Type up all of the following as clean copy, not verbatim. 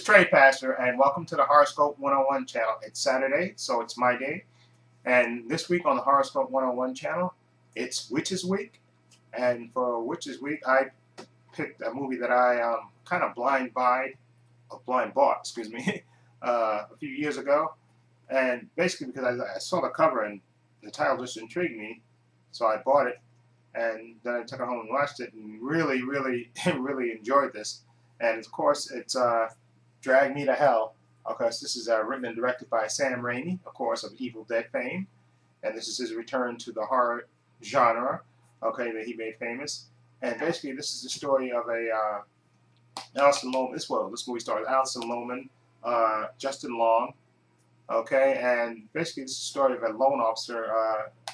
is Trey Pastor, and welcome to the Horoscope 101 channel. It's Saturday, so it's my day. And this week on the Horoscope 101 channel, it's Witches Week. And for Witches Week, I picked a movie that I kind of blind bought, excuse me, a few years ago. And basically because I saw the cover and the title just intrigued me, so I bought it. And then I took it home and watched it, and really, really, really enjoyed this. And of course, it's Drag Me to Hell. Of course, this is written and directed by Sam Raimi, of course, of Evil Dead fame. And this is his return to the horror genre, okay, that he made famous. And basically, this is the story of a Alison Lohman. This movie stars Alison Lohman, Justin Long, okay, and basically this is the story of a loan officer,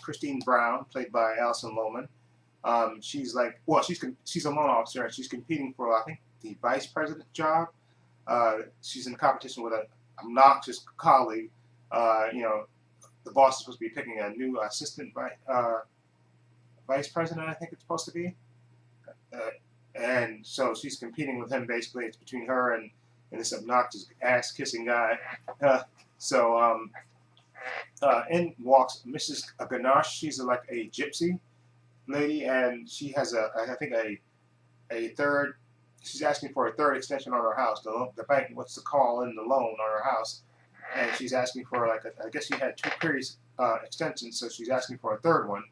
Christine Brown, played by Alison Lohman. She's a loan officer, and she's competing for, I think, the vice president job. She's in competition with an obnoxious colleague. The boss is supposed to be picking a new assistant vice president, I think it's supposed to be. And so she's competing with him, basically. It's between her and this obnoxious ass-kissing guy. In walks Mrs. Ganache. She's like a gypsy lady, and she has I think a third. She's asking for a third extension on her house. The bank wants to call in the loan on her house, and she's asking for I guess she had two previous extensions, so she's asking for a third one.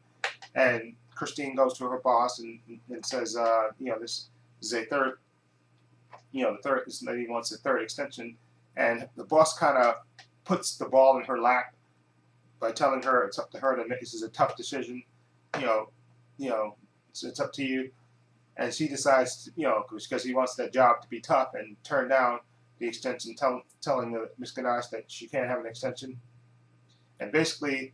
And Christine goes to her boss and says, this is a third. This lady wants a third extension, and the boss kind of puts the ball in her lap by telling her it's up to her to make. This is a tough decision. It's up to you. And she decides, because he wants that job to be tough, and turn down the extension, telling Miss Ganache that she can't have an extension. And basically,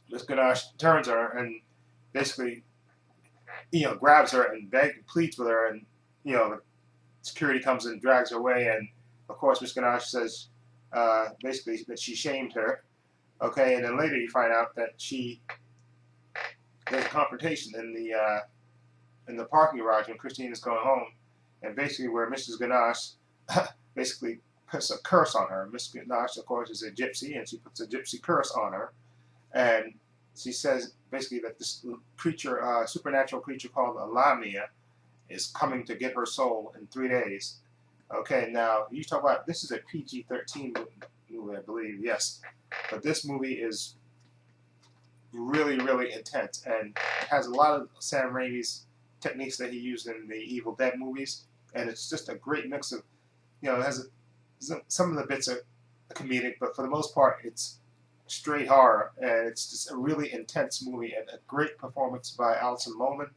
Miss Ganache turns her and basically, grabs her and pleads with her, and the security comes and drags her away. And of course, Miss Ganache says basically that she shamed her. Okay, and then later you find out that there's a confrontation in the parking garage when Christine is going home, and basically where Mrs. Ganache basically puts a curse on her. Miss Ganache, of course, is a gypsy, and she puts a gypsy curse on her, and she says basically that this creature, supernatural creature called Lamia, is coming to get her soul in 3 days. Okay, now you talk about, this is a PG-13 movie, I believe, yes, but this movie is really, really intense, and it has a lot of Sam Raimi's techniques that he used in the Evil Dead movies, and it's just a great mix of, it has some of the bits are comedic, but for the most part, it's straight horror, and it's just a really intense movie, and a great performance by Alison Lohman,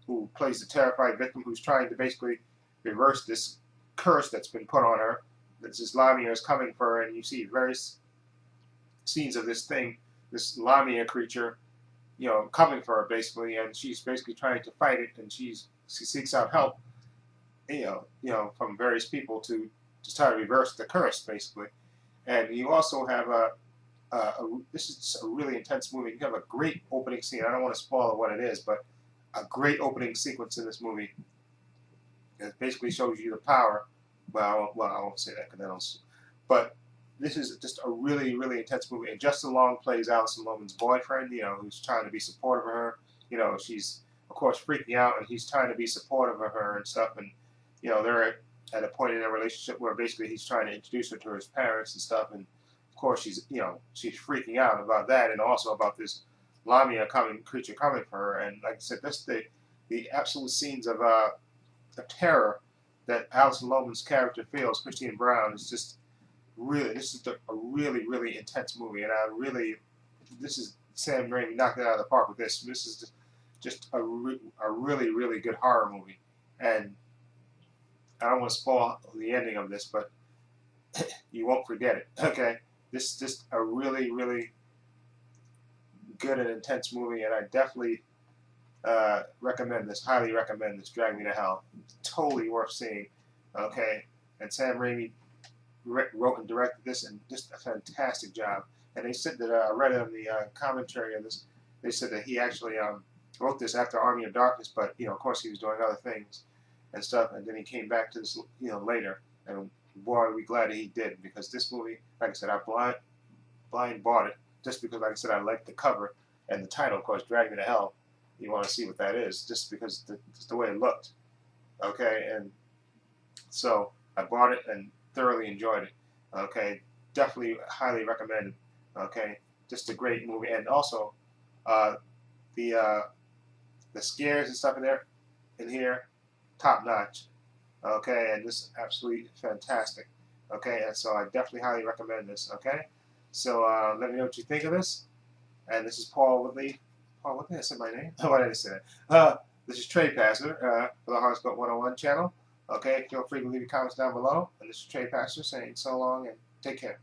who plays the terrified victim who's trying to basically reverse this curse that's been put on her. This Lamia is coming for her, and you see various scenes of this Lamia creature, coming for her basically, and she's basically trying to fight it, and she seeks out help, from various people to try to reverse the curse basically. And you also have this is just a really intense movie. You have a great opening scene. I don't want to spoil what it is, but a great opening sequence in this movie. It basically shows you the power. Well, I won't say that because I don't. But this is just a really, really intense movie. And Justin Long plays Alison Lohman's boyfriend, who's trying to be supportive of her. She's, of course, freaking out, and he's trying to be supportive of her and stuff. And, they're at a point in their relationship where basically he's trying to introduce her to his parents and stuff. And, of course, she's freaking out about that, and also about this Lamia creature coming for her. And, like I said, that's the absolute scenes of terror that Alison Lohman's character feels, Christine Brown, is just really, this is a really, really intense movie, and this is Sam Raimi knocking it out of the park with this. This is just a really, really good horror movie, and I don't want to spoil the ending of this, but you won't forget it. Okay, this is just a really, really good and intense movie, and I definitely highly recommend this. Drag Me to Hell, totally worth seeing. Okay, and Sam Raimi wrote and directed this, and just a fantastic job. And they said that I read on the commentary of this, they said that he actually wrote this after Army of Darkness, but of course he was doing other things and stuff, and then he came back to this later, and boy, are we glad that he did, because this movie, like I said, I blind bought it just because, like I said, I liked the cover and the title, of course, Drag Me to Hell. You want to see what that is, just because just the way it looked. Okay, and so I bought it and thoroughly enjoyed it. Okay, definitely highly recommend. Okay, just a great movie, and also uh, the the scares and stuff in here, top notch. Okay, and just absolutely fantastic. Okay, and so I definitely highly recommend this. Okay, so let me know what you think of this. And this is Paul Woodley. Paul, what did I say my name? Why did I say that? This is Trade Passer for the Horoscope 101 channel. Okay, feel free to leave your comments down below. And this is Trade Passer saying so long and take care.